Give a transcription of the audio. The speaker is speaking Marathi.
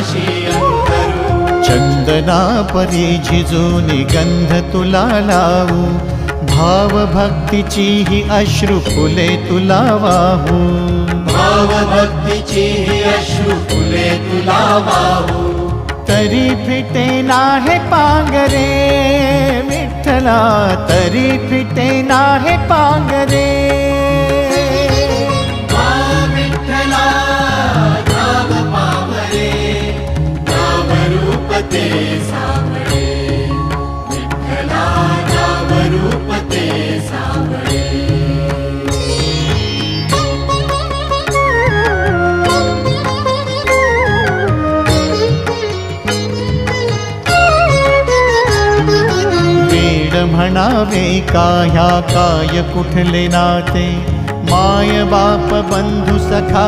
पाशी अंतरू। चंदना परी झिजूनी गंध तुला लावू, भाव भक्तीची ही अश्रु फुले तुला वाहू। भाव भक्तीची ही अश्रु फुले तुला वाहू। तरी फिटे नाहे पांगरे विठ्ठला, तरी फिटे नाहे पांगरे। विठ्ठला नाम पावरे, नाम रूप ते सावळे। विठ्ठला नाम रूप ते सावळे। म्हणावे का ह्या काय कुठले नाते, माय बाप बंधू सखा